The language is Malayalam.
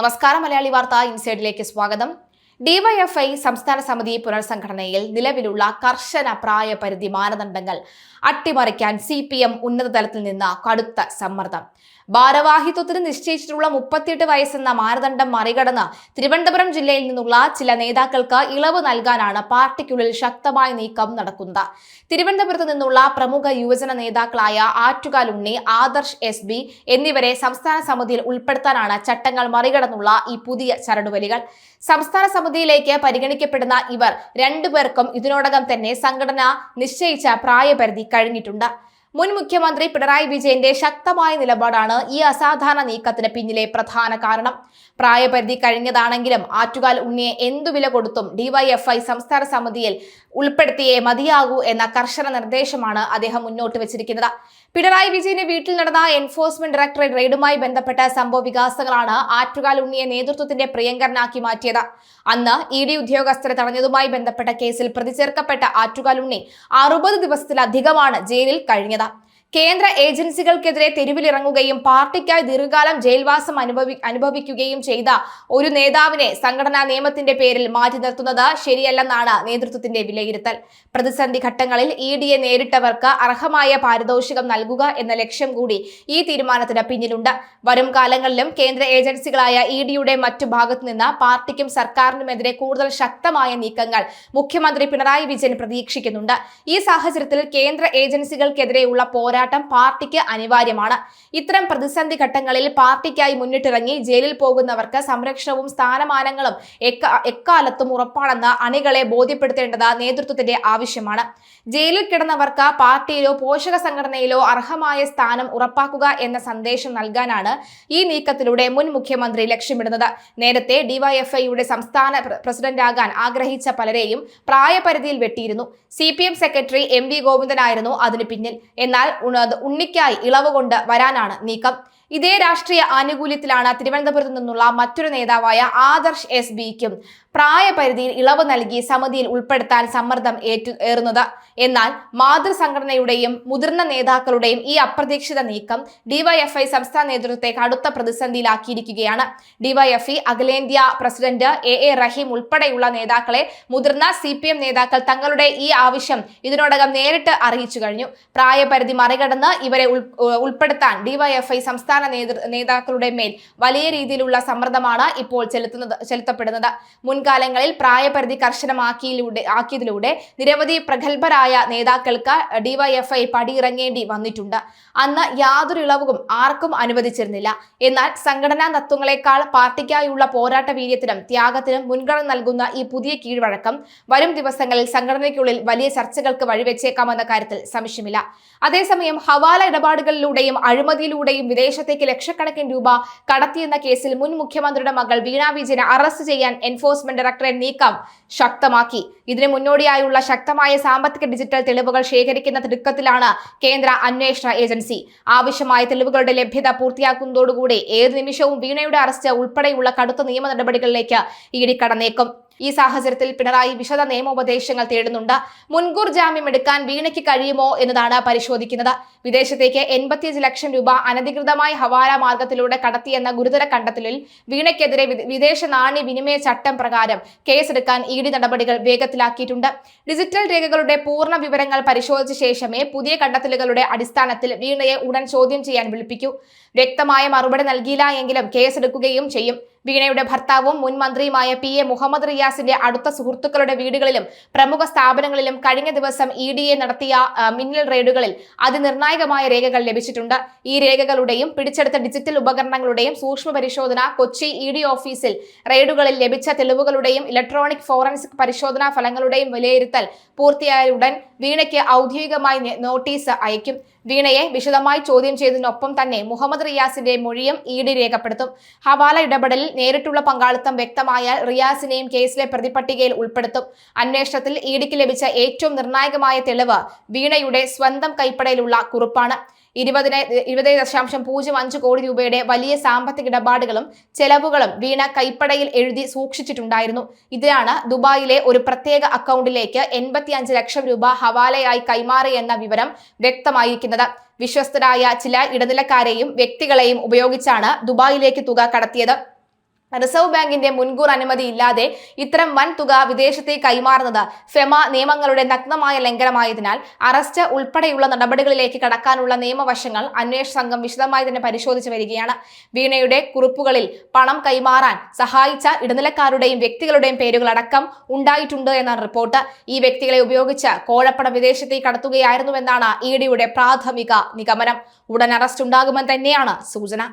നമസ്കാരം. മലയാളി വാർത്ത ഇൻസൈഡിലേക്ക് സ്വാഗതം. ഡിവൈഎഫ്ഐ സംസ്ഥാന സമിതി പുനർസംഘടനയിൽ നിലവിലുള്ള കർശന പ്രായപരിധി മാനദണ്ഡങ്ങൾ അട്ടിമറിക്കാൻ CPM ഉന്നതതലത്തിൽ നിന്ന് കടുത്ത സമ്മർദ്ദം. ഭാരവാഹിത്വത്തിന് നിശ്ചയിച്ചിട്ടുള്ള 38 വയസ്സെന്ന മാനദണ്ഡം മറികടന്ന് തിരുവനന്തപുരം ജില്ലയിൽ നിന്നുള്ള ചില നേതാക്കൾക്ക് ഇളവ് നൽകാനാണ് പാർട്ടിക്കുള്ളിൽ ശക്തമായ നീക്കം നടക്കുന്നത്. തിരുവനന്തപുരത്ത് നിന്നുള്ള പ്രമുഖ യുവജന നേതാക്കളായ ആറ്റുകാൽ ഉണ്ണി, ആദർശ് SB എന്നിവരെ സംസ്ഥാന സമിതിയിൽ ഉൾപ്പെടുത്താനാണ് ചട്ടങ്ങൾ മറികടന്നുള്ള ഈ പുതിയ ചരടുവലികൾ. സംസ്ഥാന സമിതിയിലേക്ക് പരിഗണിക്കപ്പെടുന്ന ഇവർ രണ്ടുപേർക്കും ഇതിനോടകം തന്നെ സംഘടന നിശ്ചയിച്ച പ്രായപരിധി കഴിഞ്ഞിട്ടുണ്ട്. മുൻ മുഖ്യമന്ത്രി പിണറായി വിജയന്റെ ശക്തമായ നിലപാടാണ് ഈ അസാധാരണ നീക്കത്തിന് പിന്നിലെ പ്രധാന കാരണം. പ്രായപരിധി കഴിഞ്ഞതാണെങ്കിലും ആറ്റുകാൽ ഉണ്ണിയെ എന്തു വില കൊടുത്തും ഡിവൈഎഫ്ഐ സംസ്ഥാന സമിതിയിൽ ഉൾപ്പെടുത്തിയേ മതിയാകൂ എന്ന കർശന നിർദ്ദേശമാണ് അദ്ദേഹം മുന്നോട്ട് വെച്ചിരിക്കുന്നത്. പിണറായി വിജയന്റെ വീട്ടിൽ നടന്ന എൻഫോഴ്സ്മെന്റ് ഡയറക്ടറേറ്റ് റെയ്ഡുമായി ബന്ധപ്പെട്ട സംഭവ വികാസങ്ങളാണ് ആറ്റുകാൽ ഉണ്ണിയെ നേതൃത്വത്തിന്റെ പ്രിയങ്കരനാക്കി മാറ്റിയത്. അന്ന് ED ഉദ്യോഗസ്ഥരെ തടഞ്ഞതുമായി ബന്ധപ്പെട്ട കേസിൽ പ്രതി ചേർക്കപ്പെട്ട ആറ്റുകാൽ ഉണ്ണി 60 ദിവസത്തിലധികമാണ് ജയിലിൽ കഴിഞ്ഞത്. കേന്ദ്ര ഏജൻസികൾക്കെതിരെ തെരുവിലിറങ്ങുകയും പാർട്ടിക്കായി ദീർഘകാലം ജയിൽവാസം അനുഭവിക്കുകയും ചെയ്ത ഒരു നേതാവിനെ സംഘടനാ നിയമത്തിന്റെ പേരിൽ മാറ്റി നിർത്തുന്നത് ശരിയല്ലെന്നാണ് നേതൃത്വത്തിന്റെ വിലയിരുത്തൽ. പ്രതിസന്ധി ഘട്ടങ്ങളിൽ EDയെ നേരിട്ടവർക്ക് അർഹമായ പാരിതോഷികം നൽകുക എന്ന ലക്ഷ്യം കൂടി ഈ തീരുമാനത്തിന് പിന്നിലുണ്ട്. വരും കാലങ്ങളിലും കേന്ദ്ര ഏജൻസികളായ EDയുടെ മറ്റു ഭാഗത്തു നിന്ന് പാർട്ടിക്കും സർക്കാരിനുമെതിരെ കൂടുതൽ ശക്തമായ നീക്കങ്ങൾ മുഖ്യമന്ത്രി പിണറായി വിജയൻ പ്രതീക്ഷിക്കുന്നുണ്ട്. ഈ സാഹചര്യത്തിൽ കേന്ദ്ര ഏജൻസികൾക്കെതിരെയുള്ള പോരാട്ടം പാർട്ടിക്ക് അനിവാര്യമാണ്. ഇത്തരം പ്രതിസന്ധി ഘട്ടങ്ങളിൽ പാർട്ടിക്കായി മുന്നിട്ടിറങ്ങി ജയിലിൽ പോകുന്നവർക്ക് സംരക്ഷണവും സ്ഥാനമാനങ്ങളും എക്കാലത്തും ഉറപ്പാണെന്ന് അണികളെ ബോധ്യപ്പെടുത്തേണ്ടത് നേതൃത്വത്തിന്റെ ആവശ്യമാണ്. ജയിലിൽ കിടന്നവർക്ക് പാർട്ടിയിലോ പോഷക സംഘടനയിലോ അർഹമായ സ്ഥാനം ഉറപ്പാക്കുക എന്ന സന്ദേശം നൽകാനാണ് ഈ നീക്കത്തിലൂടെ മുൻ മുഖ്യമന്ത്രി ലക്ഷ്യമിടുന്നത്. നേരത്തെ ഡിവൈഎഫ്ഐയുടെ സംസ്ഥാന പ്രസിഡന്റാകാൻ ആഗ്രഹിച്ച പലരെയും പ്രായപരിധിയിൽ വെട്ടിയിരുന്നു. CPM സെക്രട്ടറി MV ഗോവിന്ദനായിരുന്നു അതിന് പിന്നിൽ. എന്നാൽ ഉണ്ണിക്കായി ഇളവ് കൊണ്ട് വരാനാണ് നീക്കം. ഇതേ രാഷ്ട്രീയ ആനുകൂല്യത്തിലാണ് തിരുവനന്തപുരത്ത് നിന്നുള്ള മറ്റൊരു നേതാവായ ആദർശ് SBക്കും പ്രായപരിധിയിൽ ഇളവ് നൽകി സമിതിയിൽ ഉൾപ്പെടുത്താൻ സമ്മർദ്ദം ഏറുന്നത്. എന്നാൽ മാതൃസംഘടനയുടെയും മുതിർന്ന നേതാക്കളുടെയും ഈ അപ്രതീക്ഷിത നീക്കം ഡിവൈഎഫ്ഐ സംസ്ഥാന നേതൃത്വത്തെ കടുത്ത പ്രതിസന്ധിയിലാക്കിയിരിക്കുകയാണ്. ഡിവൈഎഫ്ഐ അഖിലേന്ത്യാ പ്രസിഡന്റ് AA റഹീം ഉൾപ്പെടെയുള്ള നേതാക്കളെ മുതിർന്ന CPM നേതാക്കൾ തങ്ങളുടെ ഈ ആവശ്യം ഇതിനോടകം നേരിട്ട് അറിയിച്ചു കഴിഞ്ഞു. പ്രായപരിധി മറികടന്ന് ഇവരെ ഉൾപ്പെടുത്താൻ ഡിവൈഎഫ്ഐ സംസ്ഥാന നേതാക്കളുടെ മേൽ വലിയ രീതിയിലുള്ള സമ്മർദ്ദമാണ് ഇപ്പോൾ ചെലുത്തപ്പെടുന്നത്. മുൻകാലങ്ങളിൽ പ്രായപരിധി കർശനമാക്കിയതിലൂടെ നിരവധി പ്രഗത്ഭരായ നേതാക്കൾക്ക് ഡിവൈഎഫ്ഐ പടിയിറങ്ങേണ്ടി വന്നിട്ടുണ്ട്. അന്ന് യാതൊരു ഇളവും ആർക്കും അനുവദിച്ചിരുന്നില്ല. എന്നാൽ സംഘടനാ തത്വങ്ങളെക്കാൾ പാർട്ടിക്കായുള്ള പോരാട്ട വീര്യത്തിനും ത്യാഗത്തിനും മുൻഗണന നൽകുന്ന ഈ പുതിയ കീഴ്വഴക്കം വരും ദിവസങ്ങളിൽ സംഘടനയ്ക്കുള്ളിൽ വലിയ ചർച്ചകൾക്ക് വഴിവെച്ചേക്കാമെന്ന കാര്യത്തിൽ സംശയമില്ല. അതേസമയം ഹവാല ഇടപാടുകളിലൂടെയും അഴിമതിയിലൂടെയും വിദേശത്തേക്ക് ലക്ഷക്കണക്കിന് രൂപ കടത്തിയെന്ന കേസിൽ മുൻ മുഖ്യമന്ത്രിയുടെ മകൾ വീണ വിജയനെ അറസ്റ്റ് ചെയ്യാൻ എൻഫോഴ്സ്മെന്റ് ഡയറക്ടറേറ്റ് നീക്കം ശക്തമാക്കി. ഇതിന് മുന്നോടിയായുള്ള ശക്തമായ സാമ്പത്തിക ഡിജിറ്റൽ തെളിവുകൾ ശേഖരിക്കുന്ന തിടുക്കത്തിലാണ് കേന്ദ്ര അന്വേഷണ ഏജൻസി. ആവശ്യമായ തെളിവുകളുടെ ലഭ്യത പൂർത്തിയാക്കുന്നതോടുകൂടി ഏത് നിമിഷവും വീണയുടെ അറസ്റ്റ് ഉൾപ്പെടെയുള്ള കടുത്ത നിയമ നടപടികളിലേക്ക് ED കടന്നേക്കും. ഈ സാഹചര്യത്തിൽ പിണറായി വിശദ നിയമോപദേശങ്ങൾ തേടുന്നുണ്ട്. മുൻകൂർ ജാമ്യം എടുക്കാൻ വീണയ്ക്ക് കഴിയുമോ എന്നതാണ് പരിശോധിക്കുന്നത്. വിദേശത്തേക്ക് 85 ലക്ഷം രൂപ അനധികൃതമായി ഹവാല മാർഗത്തിലൂടെ കടത്തിയെന്ന ഗുരുതര കണ്ടെത്തലിൽ വീണയ്ക്കെതിരെ വിദേശ നാണ്യ വിനിമയ ചട്ടം പ്രകാരം കേസെടുക്കാൻ ED നടപടികൾ വേഗത്തിലാക്കിയിട്ടുണ്ട്. ഡിജിറ്റൽ രേഖകളുടെ പൂർണ്ണ വിവരങ്ങൾ പരിശോധിച്ച ശേഷമേ പുതിയ കണ്ടെത്തലുകളുടെ അടിസ്ഥാനത്തിൽ വീണയെ ഉടൻ ചോദ്യം ചെയ്യാൻ വിളിപ്പിക്കൂ. വ്യക്തമായ മറുപടി നൽകിയില്ല എങ്കിലും കേസെടുക്കുകയും ചെയ്യും. വീണയുടെ ഭർത്താവും മുൻ മന്ത്രിയുമായ PA മുഹമ്മദ് റിയാസിന്റെ അടുത്ത സുഹൃത്തുക്കളുടെ വീടുകളിലും പ്രമുഖ സ്ഥാപനങ്ങളിലും കഴിഞ്ഞ ദിവസം EDA നടത്തിയ മിന്നൽ റെയ്ഡുകളിൽ അതിനിർണായകമായ രേഖകൾ ലഭിച്ചിട്ടുണ്ട്. ഈ രേഖകളുടെയും പിടിച്ചെടുത്ത ഡിജിറ്റൽ ഉപകരണങ്ങളുടെയും സൂക്ഷ്മ പരിശോധന കൊച്ചി ED ഓഫീസിൽ റെയ്ഡുകളിൽ ലഭിച്ച തെളിവുകളുടെയും ഇലക്ട്രോണിക് ഫോറൻസിക് പരിശോധനാ ഫലങ്ങളുടെയും വിലയിരുത്തൽ പൂർത്തിയായുടൻ വീണയ്ക്ക് ഔദ്യോഗികമായി നോട്ടീസ് അയക്കും. വീണയെ വിശദമായി ചോദ്യം ചെയ്തതിനൊപ്പം തന്നെ മുഹമ്മദ് റിയാസിന്റെ മൊഴിയും ED രേഖപ്പെടുത്തും. ഹവാല ഇടപെടലിൽ നേരിട്ടുള്ള പങ്കാളിത്തം വ്യക്തമായാൽ റിയാസിനെയും കേസിലെ പ്രതിപട്ടികയിൽ ഉൾപ്പെടുത്തും. അന്വേഷണത്തിൽ EDക്ക് ലഭിച്ച ഏറ്റവും നിർണായകമായ തെളിവ് വീണയുടെ സ്വന്തം കൈപ്പടയിലുള്ള കുറിപ്പാണ്. 20.05 കോടി രൂപയുടെ വലിയ സാമ്പത്തിക ഇടപാടുകളും ചെലവുകളും വീണ കൈപ്പടയിൽ എഴുതി സൂക്ഷിച്ചിട്ടുണ്ടായിരുന്നു. ഇതിനാണ് ദുബായിലെ ഒരു പ്രത്യേക അക്കൗണ്ടിലേക്ക് 85 ലക്ഷം രൂപ ഹവാലയായി കൈമാറിയെന്ന വിവരം വ്യക്തമായിരിക്കുന്നത്. വിശ്വസ്തരായ ചില ഇടനിലക്കാരെയും വ്യക്തികളെയും ഉപയോഗിച്ചാണ് ദുബായിലേക്ക് തുക കടത്തിയത്. റിസർവ് ബാങ്കിന്റെ മുൻകൂർ അനുമതി ഇല്ലാതെ ഇത്തരം വൻ തുക വിദേശത്തേക്ക് കൈമാറുന്നത് ഫെമ നിയമങ്ങളുടെ നഗ്നമായ ലംഘനമായതിനാൽ അറസ്റ്റ് ഉൾപ്പെടെയുള്ള നടപടികളിലേക്ക് കടക്കാനുള്ള നിയമവശങ്ങൾ അന്വേഷണ സംഘം വിശദമായി തന്നെ പരിശോധിച്ചു വരികയാണ്. വീണയുടെ കുറിപ്പുകളിൽ പണം കൈമാറാൻ സഹായിച്ച ഇടനിലക്കാരുടെയും വ്യക്തികളുടെയും പേരുകൾ അടക്കം ഉണ്ടായിട്ടുണ്ട് എന്നാണ് റിപ്പോർട്ട്. ഈ വ്യക്തികളെ ഉപയോഗിച്ച് കോഴപ്പണം വിദേശത്തേക്ക് കടത്തുകയായിരുന്നുവെന്നാണ് ഇഡിയുടെ പ്രാഥമിക നിഗമനം. ഉടൻ അറസ്റ്റ് ഉണ്ടാകുമെന്ന് തന്നെയാണ് സൂചന.